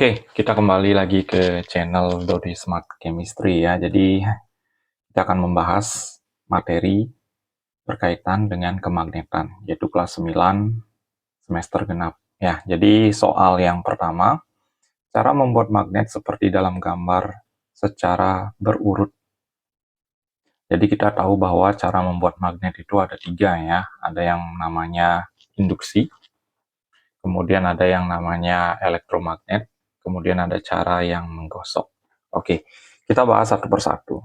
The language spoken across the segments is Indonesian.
Oke, kita kembali lagi ke channel Dodi Smart Chemistry ya. Jadi kita akan membahas materi berkaitan dengan kemagnetan, yaitu kelas 9 semester genap. Ya, jadi soal yang pertama, cara membuat magnet seperti dalam gambar secara berurut. Jadi kita tahu bahwa cara membuat magnet itu ada 3 ya. Ada yang namanya induksi, kemudian ada yang namanya elektromagnet, kemudian ada cara yang menggosok. Oke, kita bahas satu persatu.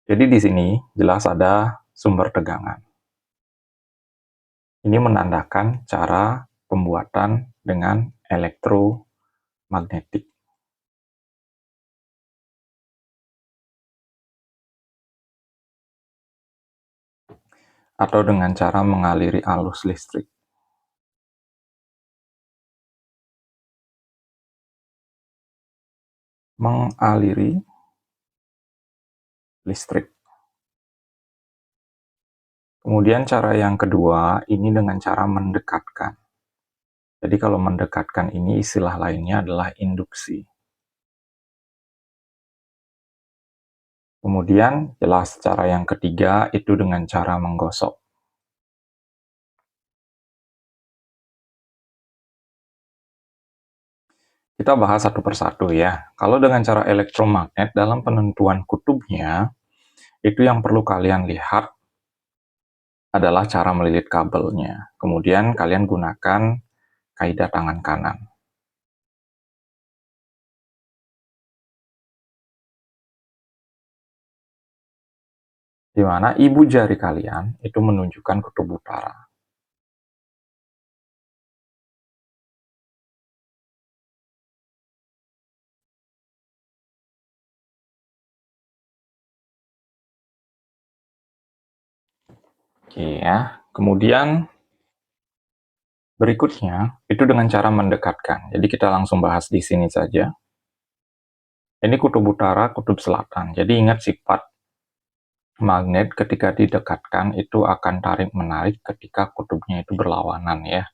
Jadi di sini jelas ada sumber tegangan. Ini menandakan cara pembuatan dengan elektromagnetik. Atau dengan cara mengaliri arus listrik. Mengaliri listrik. Kemudian cara yang kedua, ini dengan cara mendekatkan. Jadi kalau mendekatkan ini istilah lainnya adalah induksi. Kemudian jelas cara yang ketiga itu dengan cara menggosok. Kita bahas satu persatu ya. Kalau dengan cara elektromagnet dalam penentuan kutubnya, itu yang perlu kalian lihat adalah cara melilit kabelnya. Kemudian kalian gunakan kaidah tangan kanan. Di mana ibu jari kalian itu menunjukkan kutub utara. Oke ya. Kemudian berikutnya itu dengan cara mendekatkan. Jadi kita langsung bahas di sini saja. Ini kutub utara, kutub selatan. Jadi ingat sifat magnet ketika didekatkan itu akan tarik-menarik ketika kutubnya itu berlawanan ya.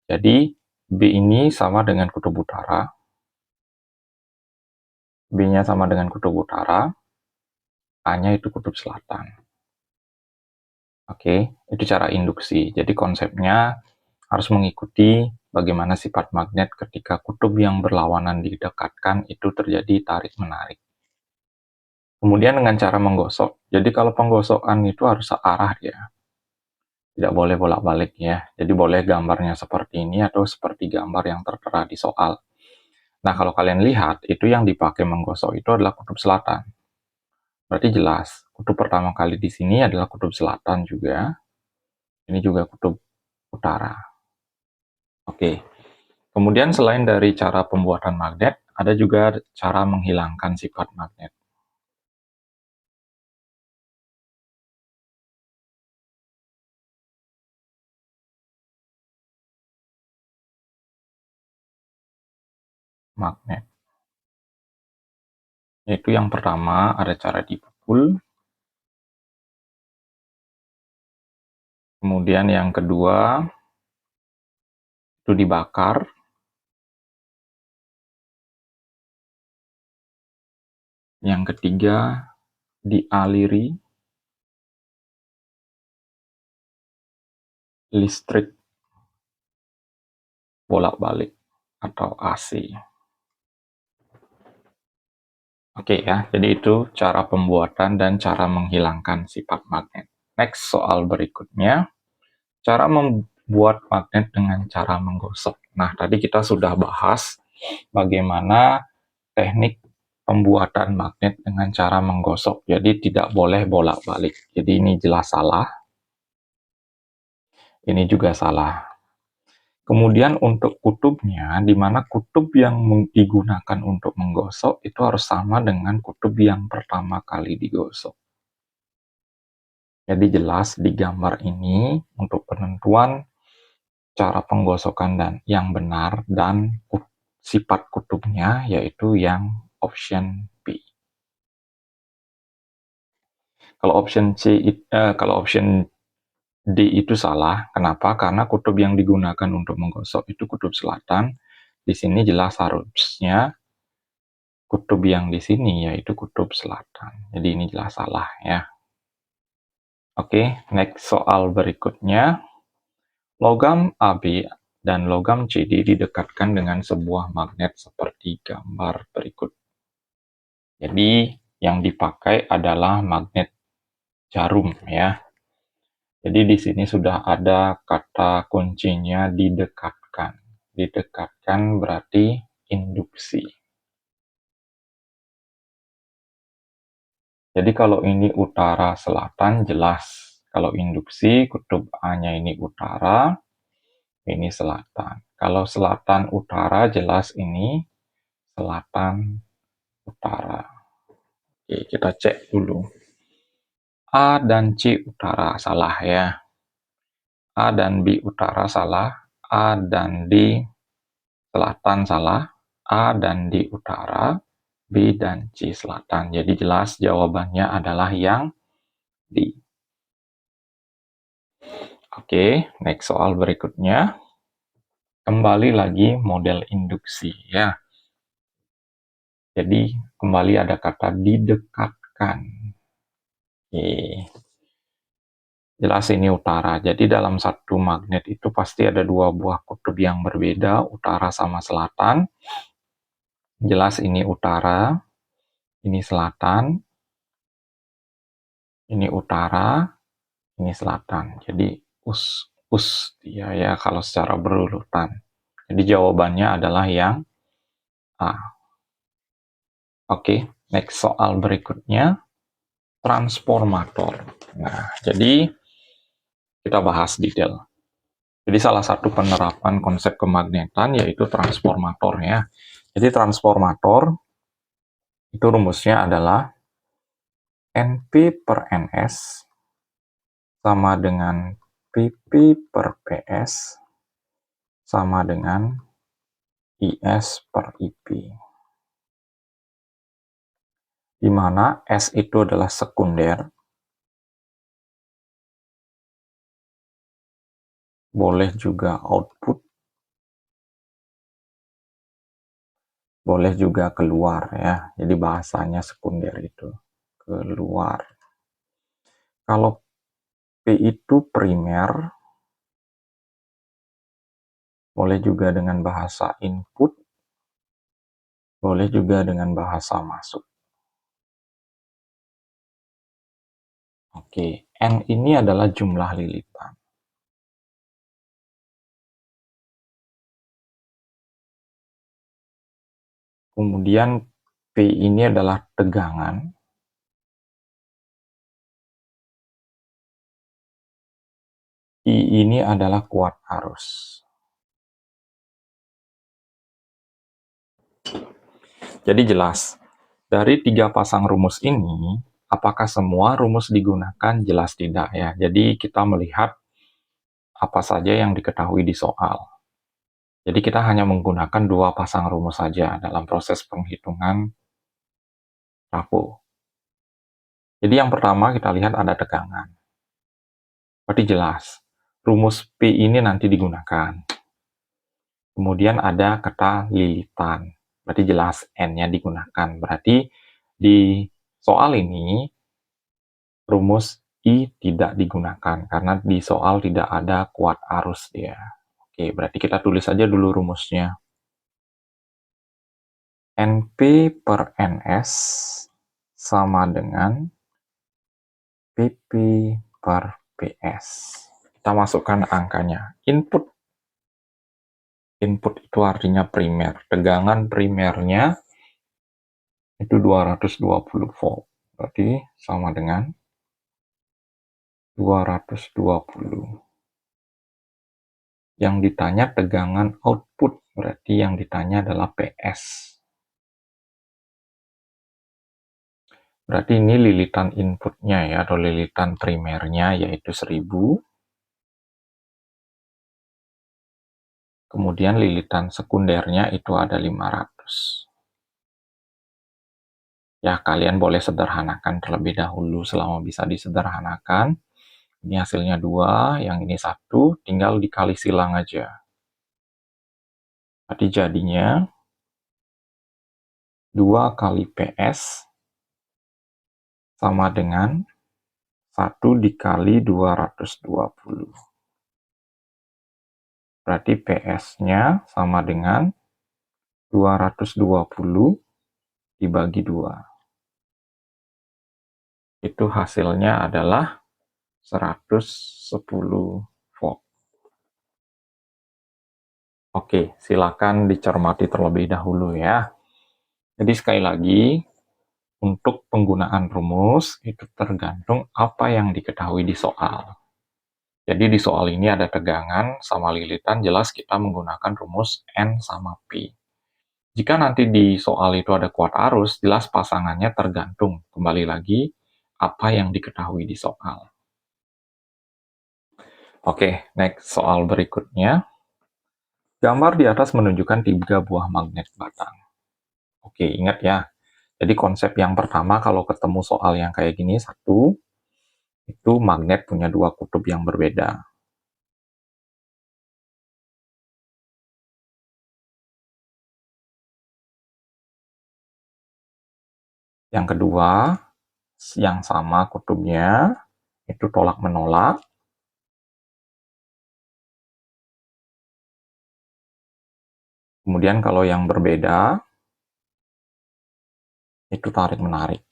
Jadi B ini sama dengan kutub utara, B-nya sama dengan kutub utara, A-nya itu kutub selatan. Oke, itu cara induksi. Jadi konsepnya harus mengikuti bagaimana sifat magnet ketika kutub yang berlawanan didekatkan itu terjadi tarik-menarik. Kemudian dengan cara menggosok. Jadi kalau penggosokan itu harus searah ya. Tidak boleh bolak-balik ya. Jadi boleh gambarnya seperti ini atau seperti gambar yang tertera di soal. Nah, kalau kalian lihat, itu yang dipakai menggosok itu adalah kutub selatan. Berarti jelas, kutub pertama kali di sini adalah kutub selatan juga. Ini juga kutub utara. Oke. Kemudian selain dari cara pembuatan magnet, ada juga cara menghilangkan sifat magnet. Magnet. Yaitu yang pertama ada cara dipukul. Kemudian yang kedua itu dibakar. Yang ketiga dialiri listrik bolak-balik atau AC. Oke ya, jadi itu cara pembuatan dan cara menghilangkan sifat magnet. Next, soal berikutnya, cara membuat magnet dengan cara menggosok. Nah, tadi kita sudah bahas bagaimana teknik pembuatan magnet dengan cara menggosok. Jadi tidak boleh bolak-balik. Jadi ini jelas salah. Ini juga salah. Kemudian untuk kutubnya, di mana kutub yang digunakan untuk menggosok itu harus sama dengan kutub yang pertama kali digosok. Jadi jelas di gambar ini untuk penentuan cara penggosokan dan yang benar dan sifat kutubnya yaitu yang option B. Kalau option D itu salah. Kenapa? Karena kutub yang digunakan untuk menggosok itu kutub selatan, di sini jelas harusnya kutub yang di sini yaitu kutub selatan. Jadi ini jelas salah ya. Oke, next soal berikutnya. Logam AB dan logam CD didekatkan dengan sebuah magnet seperti gambar berikut. Jadi yang dipakai adalah magnet jarum ya. Jadi di sini sudah ada kata kuncinya didekatkan. Didekatkan berarti induksi. Jadi kalau ini utara selatan jelas. Kalau induksi kutub A-nya ini utara, ini selatan. Kalau selatan utara jelas ini selatan utara. Oke, kita cek dulu. A dan C utara salah ya. A dan B utara salah. A dan D selatan salah. A dan D utara. B dan C selatan. Jadi jelas jawabannya adalah yang D. Oke, next soal berikutnya. Kembali lagi model induksi ya. Jadi kembali ada kata didekatkan. Oke. Jelas ini utara. Jadi dalam satu magnet itu pasti ada dua buah kutub yang berbeda, utara sama selatan. Jelas ini utara, ini selatan, ini utara, ini selatan. Jadi us ya kalau secara berurutan. Jadi jawabannya adalah yang A. Oke, next soal berikutnya. Transformator. Nah, jadi kita bahas detail. Jadi salah satu penerapan konsep kemagnetan yaitu transformator ya. Jadi transformator itu rumusnya adalah NP per NS sama dengan PP per PS sama dengan IS per IP. Di mana S itu adalah sekunder, boleh juga output, boleh juga keluar ya. Jadi bahasanya sekunder itu keluar. Kalau P itu primer, boleh juga dengan bahasa input, boleh juga dengan bahasa masuk. Oke, N ini adalah jumlah lilitan. Kemudian P ini adalah tegangan. I ini adalah kuat arus. Jadi jelas, dari 3 pasang rumus ini, apakah semua rumus digunakan? Jelas tidak ya. Jadi kita melihat apa saja yang diketahui di soal. Jadi kita hanya menggunakan 2 pasang rumus saja dalam proses penghitungan RAFO. Jadi yang pertama kita lihat ada tegangan. Berarti jelas, rumus P ini nanti digunakan. Kemudian ada kata lilitan. Berarti jelas N-nya digunakan. Berarti di soal ini rumus I tidak digunakan karena di soal tidak ada kuat arus dia. Oke, berarti kita tulis saja dulu rumusnya. NP per NS sama dengan PP per PS. Kita masukkan angkanya. Input itu artinya primer. Tegangan primernya itu 220 volt. Berarti sama dengan 220. Yang ditanya tegangan output, berarti yang ditanya adalah PS. Berarti ini lilitan inputnya ya, atau lilitan primernya yaitu 1000. Kemudian lilitan sekundernya itu ada 500. Ya, kalian boleh sederhanakan terlebih dahulu selama bisa disederhanakan. Ini hasilnya 2, yang ini 1, tinggal dikali silang aja. Berarti jadinya 2 kali PS sama dengan 1 dikali 220. Berarti PS-nya sama dengan 220 dibagi 2. Itu hasilnya adalah 110 volt. Oke, silakan dicermati terlebih dahulu ya. Jadi sekali lagi, untuk penggunaan rumus itu tergantung apa yang diketahui di soal. Jadi di soal ini ada tegangan sama lilitan, jelas kita menggunakan rumus N sama P. Jika nanti di soal itu ada kuat arus, jelas pasangannya tergantung. Kembali lagi, apa yang diketahui di soal. Oke, next soal berikutnya. Gambar di atas menunjukkan 3 buah magnet batang. Oke, ingat ya. Jadi konsep yang pertama kalau ketemu soal yang kayak gini, satu, itu magnet punya 2 kutub yang berbeda. Yang kedua, yang sama kutubnya, itu tolak-menolak. Kemudian kalau yang berbeda, itu tarik-menarik.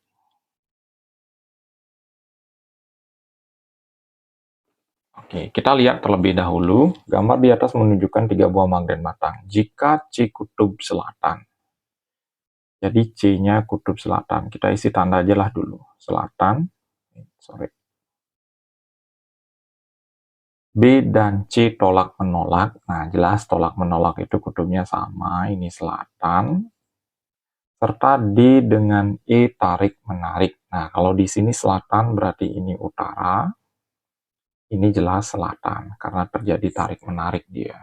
Oke, kita lihat terlebih dahulu. Gambar di atas menunjukkan 3 buah magnet batang. Jika C kutub selatan, jadi C-nya kutub selatan. Kita isi tanda aja lah dulu. Selatan, sorry. B dan C tolak-menolak. Nah, jelas tolak-menolak itu kutubnya sama. Ini selatan. Serta D dengan E tarik-menarik. Nah, kalau di sini selatan berarti ini utara. Ini jelas selatan, karena terjadi tarik-menarik dia.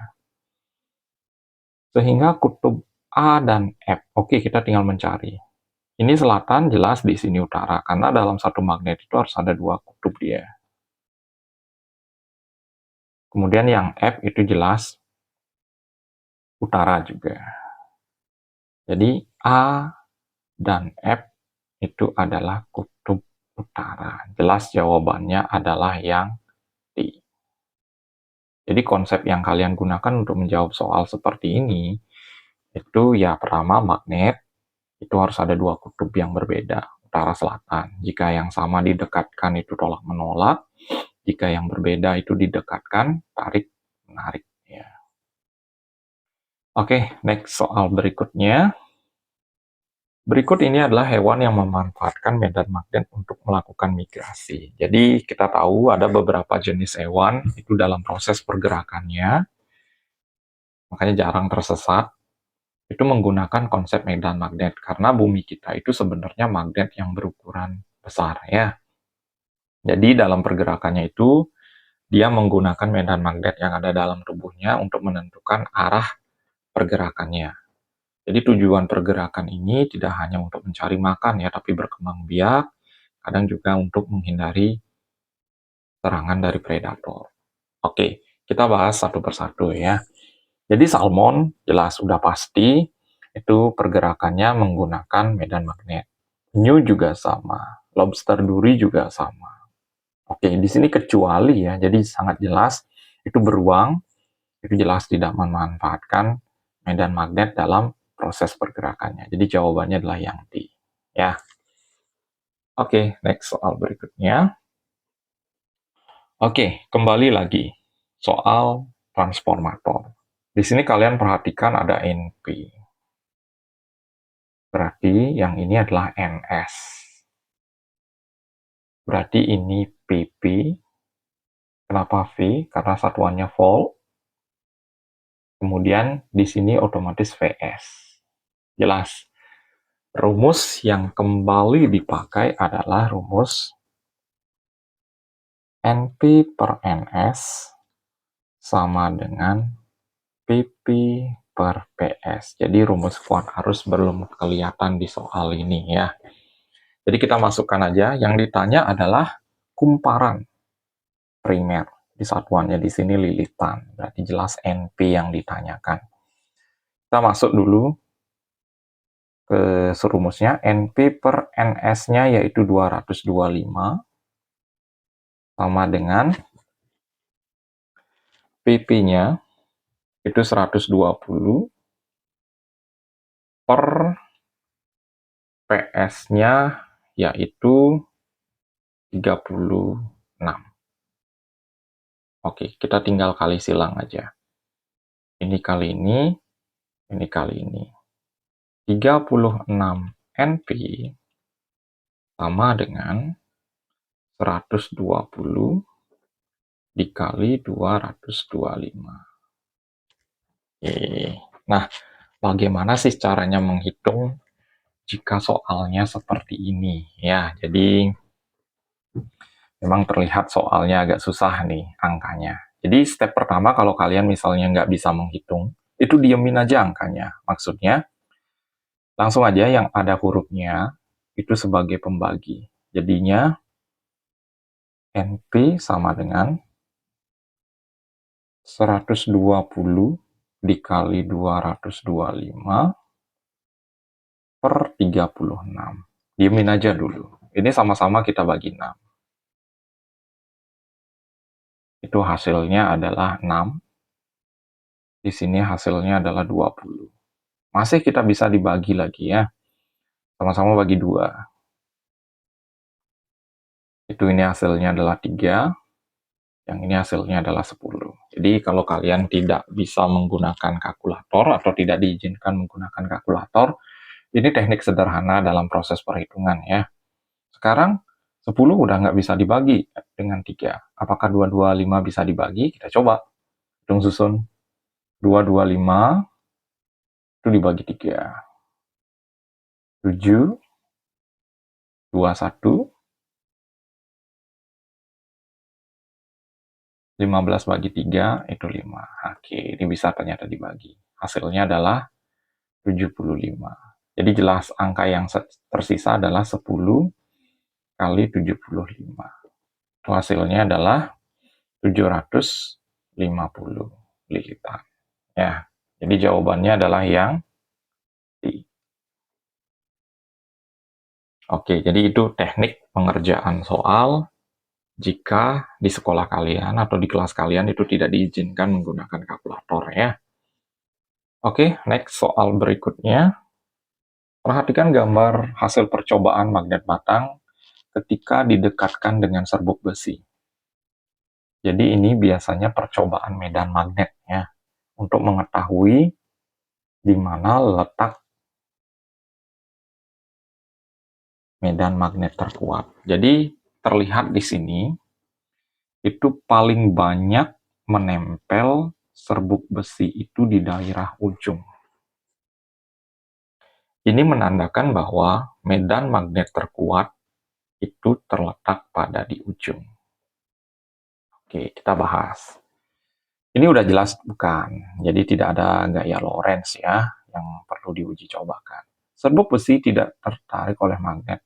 Sehingga kutub A dan F. Oke, kita tinggal mencari. Ini selatan, jelas di sini utara. Karena dalam satu magnet itu harus ada 2 kutub dia. Kemudian yang F itu jelas utara juga. Jadi A dan F itu adalah kutub utara. Jelas jawabannya adalah yang D. Jadi konsep yang kalian gunakan untuk menjawab soal seperti ini, itu ya pertama magnet, itu harus ada 2 kutub yang berbeda, utara-selatan. Jika yang sama didekatkan itu tolak-menolak, jika yang berbeda itu didekatkan, tarik-menarik. Ya. Oke, next soal berikutnya. Berikut ini adalah hewan yang memanfaatkan medan magnet untuk melakukan migrasi. Jadi kita tahu ada beberapa jenis hewan itu dalam proses pergerakannya, makanya jarang tersesat, itu menggunakan konsep medan magnet. Karena bumi kita itu sebenarnya magnet yang berukuran besar ya. Jadi dalam pergerakannya itu, dia menggunakan medan magnet yang ada dalam tubuhnya untuk menentukan arah pergerakannya. Jadi tujuan pergerakan ini tidak hanya untuk mencari makan ya, tapi berkembang biak, kadang juga untuk menghindari serangan dari predator. Oke, kita bahas satu persatu ya. Jadi salmon jelas sudah pasti itu pergerakannya menggunakan medan magnet. Penyu juga sama, lobster duri juga sama. Oke, di sini kecuali ya, jadi sangat jelas itu beruang, itu jelas tidak memanfaatkan medan magnet dalam proses pergerakannya. Jadi jawabannya adalah yang D. Ya. Oke, next soal berikutnya. Oke, kembali lagi. Soal transformator. Di sini kalian perhatikan ada NP. Berarti yang ini adalah NS. Berarti ini PP. Kenapa V? Karena satuannya volt. Kemudian di sini otomatis VS. Jelas. Rumus yang kembali dipakai adalah rumus NP per NS sama dengan PP per PS. Jadi rumus kuat arus belum kelihatan di soal ini ya. Jadi kita masukkan aja, yang ditanya adalah kumparan primer. Di satuannya di sini lilitan, berarti jelas NP yang ditanyakan. Kita masuk dulu ke serumusnya. NP per NS-nya yaitu 225 sama dengan PP-nya itu 120 per PS-nya yaitu 36. Oke, kita tinggal kali silang aja. Ini kali ini kali ini. 36 NP sama dengan 120 dikali 225. Oke. Nah, bagaimana sih caranya menghitung jika soalnya seperti ini? Ya, jadi memang terlihat soalnya agak susah nih angkanya. Jadi step pertama kalau kalian misalnya nggak bisa menghitung, itu diemin aja angkanya. Maksudnya, langsung aja yang ada hurufnya itu sebagai pembagi. Jadinya NP sama dengan 120 dikali 225 per 36. Diemin aja dulu. Ini sama-sama kita bagi 6. Itu hasilnya adalah 6. Di sini hasilnya adalah 20. Masih kita bisa dibagi lagi ya. Sama-sama bagi 2. Itu ini hasilnya adalah 3. Yang ini hasilnya adalah 10. Jadi kalau kalian tidak bisa menggunakan kalkulator atau tidak diizinkan menggunakan kalkulator, ini teknik sederhana dalam proses perhitungan ya. Sekarang 10 udah nggak bisa dibagi dengan 3. Apakah 225 bisa dibagi? Kita coba. Hitung susun. 225 itu dibagi 3. 7, 21, 15 bagi 3 itu 5. Oke, ini bisa ternyata dibagi. Hasilnya adalah 75. Jadi jelas angka yang tersisa adalah 10 kali 75. Itu hasilnya adalah 750 liter. Ya, jadi jawabannya adalah yang D. Oke, jadi itu teknik pengerjaan soal jika di sekolah kalian atau di kelas kalian itu tidak diizinkan menggunakan kalkulator ya. Oke, next soal berikutnya. Perhatikan gambar hasil percobaan magnet batang ketika didekatkan dengan serbuk besi. Jadi ini biasanya percobaan medan magnet ya, untuk mengetahui di mana letak medan magnet terkuat. Jadi terlihat di sini itu paling banyak menempel serbuk besi itu di daerah ujung. Ini menandakan bahwa medan magnet terkuat itu terletak pada di ujung. Oke, kita bahas. Ini udah jelas bukan, jadi tidak ada gaya Lorentz ya yang perlu diuji cobakan. Serbuk besi tidak tertarik oleh magnet.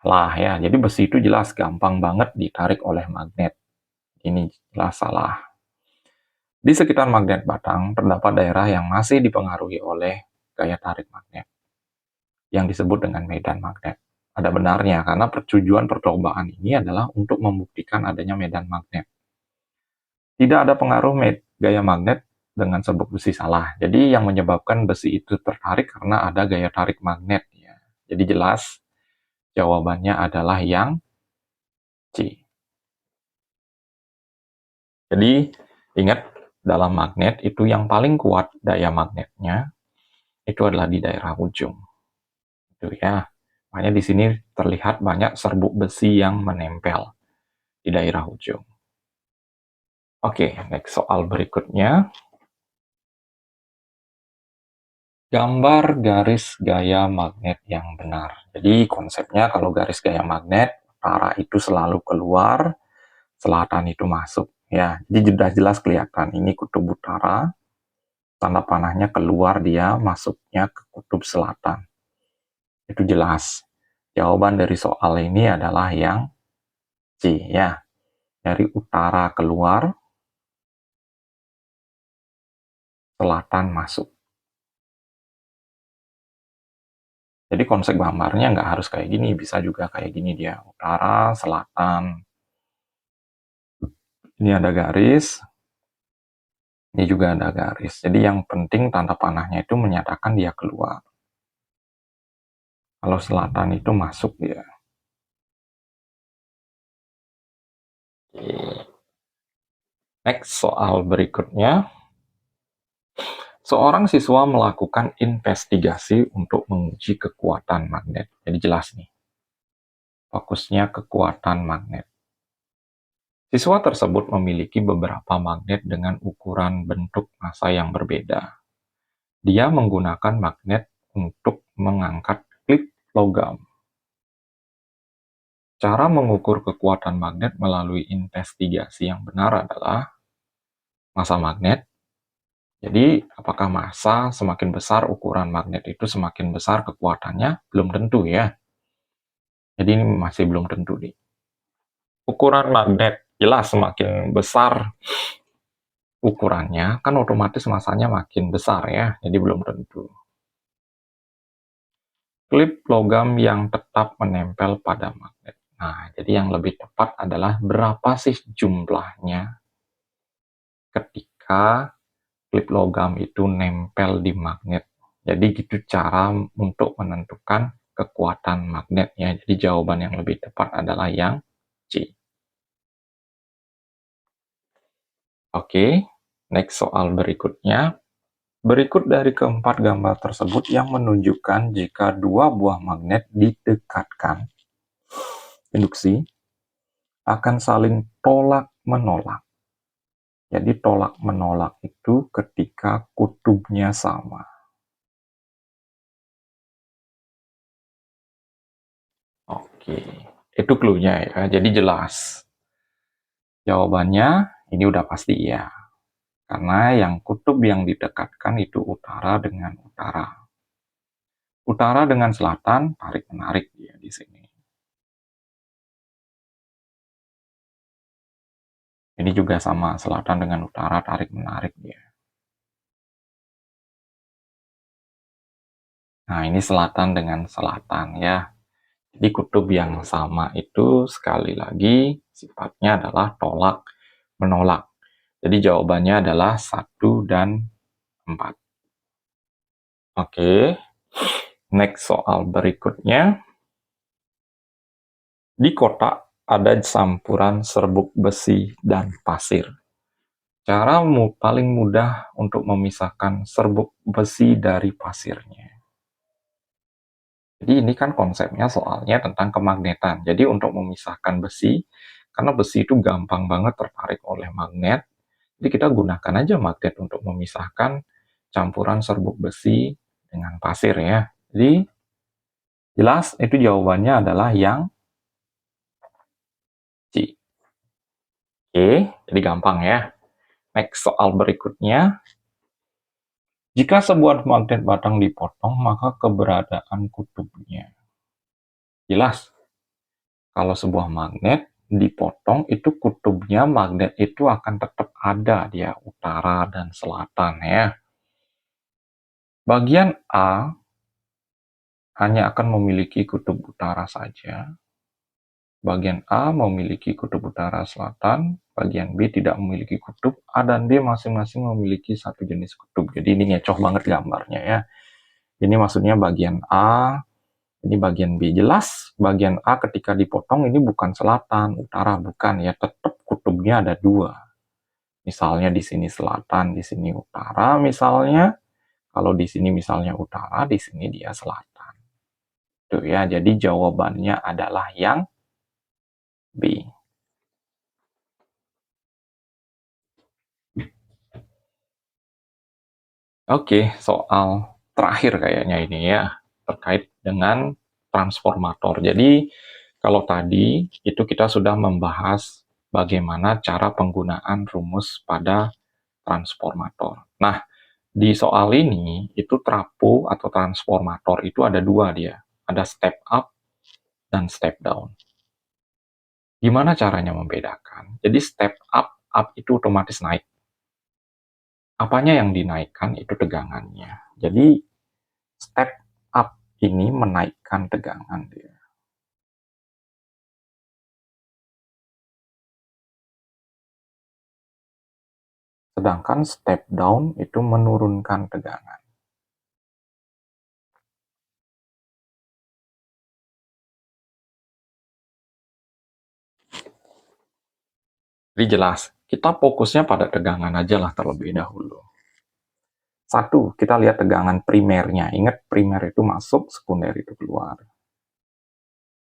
Lah ya, jadi besi itu jelas gampang banget ditarik oleh magnet. Ini jelas salah. Di sekitar magnet batang terdapat daerah yang masih dipengaruhi oleh gaya tarik magnet yang disebut dengan medan magnet. Ada benarnya karena pertujuan percobaan ini adalah untuk membuktikan adanya medan magnet. Tidak ada pengaruh gaya magnet dengan serbuk besi salah. Jadi yang menyebabkan besi itu tertarik karena ada gaya tarik magnet ya. Jadi jelas jawabannya adalah yang C. Jadi ingat, dalam magnet itu yang paling kuat daya magnetnya itu adalah di daerah ujung. Itu ya. Makanya di sini terlihat banyak serbuk besi yang menempel di daerah ujung. Oke, next soal berikutnya. Gambar garis gaya magnet yang benar. Jadi konsepnya kalau garis gaya magnet, utara itu selalu keluar, selatan itu masuk. Ya, jadi sudah jelas kelihatan. Ini kutub utara, tanda panahnya keluar, dia masuknya ke kutub selatan. Itu jelas. Jawaban dari soal ini adalah yang C ya. Dari utara keluar, selatan masuk. Jadi konsep gambarnya nggak harus kayak gini, bisa juga kayak gini dia, utara, selatan. Ini ada garis, ini juga ada garis. Jadi yang penting tanda panahnya itu menyatakan dia keluar. Kalau selatan itu masuk dia. Next, soal berikutnya. Seorang siswa melakukan investigasi untuk menguji kekuatan magnet. Jadi jelas nih, fokusnya kekuatan magnet. Siswa tersebut memiliki beberapa magnet dengan ukuran bentuk massa yang berbeda. Dia menggunakan magnet untuk mengangkat klip logam. Cara mengukur kekuatan magnet melalui investigasi yang benar adalah massa magnet. Jadi, apakah massa semakin besar ukuran magnet itu semakin besar kekuatannya? Belum tentu ya. Jadi ini masih belum tentu nih. Ukuran magnet jelas semakin besar ukurannya, kan otomatis massanya makin besar ya. Jadi belum tentu. Klip logam yang tetap menempel pada magnet. Nah, jadi yang lebih tepat adalah berapa sih jumlahnya ketika klip logam itu nempel di magnet. Jadi gitu cara untuk menentukan kekuatan magnetnya. Jadi jawaban yang lebih tepat adalah yang C. Oke, next soal berikutnya. Berikut dari keempat gambar tersebut yang menunjukkan jika dua buah magnet didekatkan, induksi, akan saling tolak-menolak. Jadi tolak-menolak itu ketika kutubnya sama. Oke, itu clue-nya ya. Jadi jelas. Jawabannya ini udah pasti ya. Karena yang kutub yang didekatkan itu utara dengan utara. Utara dengan selatan, tarik-menarik dia di sini. Ini juga sama, selatan dengan utara, tarik-menarik dia. Nah, ini selatan dengan selatan ya. Jadi kutub yang sama itu sekali lagi sifatnya adalah tolak-menolak. Jadi jawabannya adalah 1 dan 4. Oke, next soal berikutnya. Di kotak ada campuran serbuk besi dan pasir. Cara paling mudah untuk memisahkan serbuk besi dari pasirnya. Jadi ini kan konsepnya soalnya tentang kemagnetan. Jadi untuk memisahkan besi, karena besi itu gampang banget tertarik oleh magnet, jadi kita gunakan aja magnet untuk memisahkan campuran serbuk besi dengan pasir ya. Jadi jelas itu jawabannya adalah yang C. Oke, jadi gampang ya. Next soal berikutnya. Jika sebuah magnet batang dipotong, maka keberadaan kutubnya. Jelas, kalau sebuah magnet dipotong, itu kutubnya magnet itu akan tetap ada dia, utara dan selatan ya. Bagian A hanya akan memiliki kutub utara saja. Bagian A memiliki kutub utara selatan, bagian B tidak memiliki kutub, A dan B masing-masing memiliki satu jenis kutub. Jadi ini ngecoh banget gambarnya ya. Ini maksudnya bagian A, ini bagian B. Jelas bagian A ketika dipotong ini bukan selatan, utara, bukan ya. Tetap kutubnya ada dua. Misalnya di sini selatan, di sini utara misalnya. Kalau di sini misalnya utara, di sini dia selatan. Tuh ya, jadi jawabannya adalah yang B. Oke, soal terakhir kayaknya ini ya, terkait dengan transformator. Jadi, kalau tadi itu kita sudah membahas bagaimana cara penggunaan rumus pada transformator. Nah, di soal ini, itu trapo atau transformator itu ada dua dia. Ada step up dan step down. Gimana caranya membedakan? Jadi step up, up itu otomatis naik. Apanya yang dinaikkan itu tegangannya. Jadi step up ini menaikkan tegangan dia. Sedangkan step down itu menurunkan tegangan. Jadi jelas, kita fokusnya pada tegangan aja lah terlebih dahulu. Satu, kita lihat tegangan primernya. Ingat, primer itu masuk, sekunder itu keluar.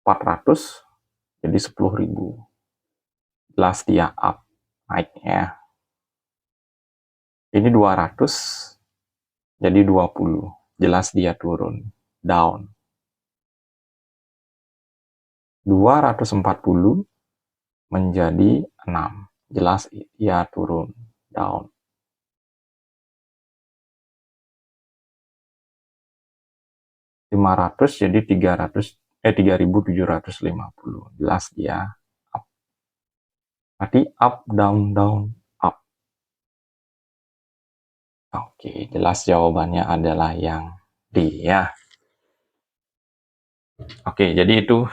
400 jadi 10.000. Jelas dia up, naik ya. Ini 200 jadi 20. Jelas dia turun, down. 240 menjadi 6. Jelas ia turun, down. 500 jadi 3.750. Jelas dia up. Berarti up, down, down, up. Oke, jelas jawabannya adalah yang D ya. Oke, jadi itu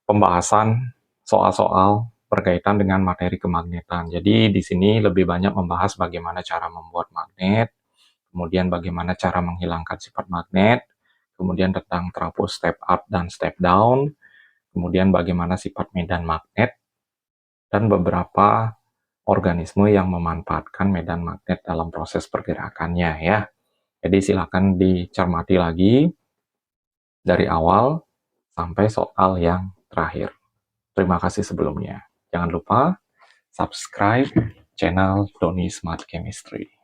pembahasan soal-soal berkaitan dengan materi kemagnetan. Jadi di sini lebih banyak membahas bagaimana cara membuat magnet, kemudian bagaimana cara menghilangkan sifat magnet, kemudian tentang trafo step up dan step down, kemudian bagaimana sifat medan magnet, dan beberapa organisme yang memanfaatkan medan magnet dalam proses pergerakannya ya. Jadi silakan dicermati lagi dari awal sampai soal yang terakhir. Terima kasih sebelumnya. Jangan lupa subscribe channel Doni Smart Chemistry.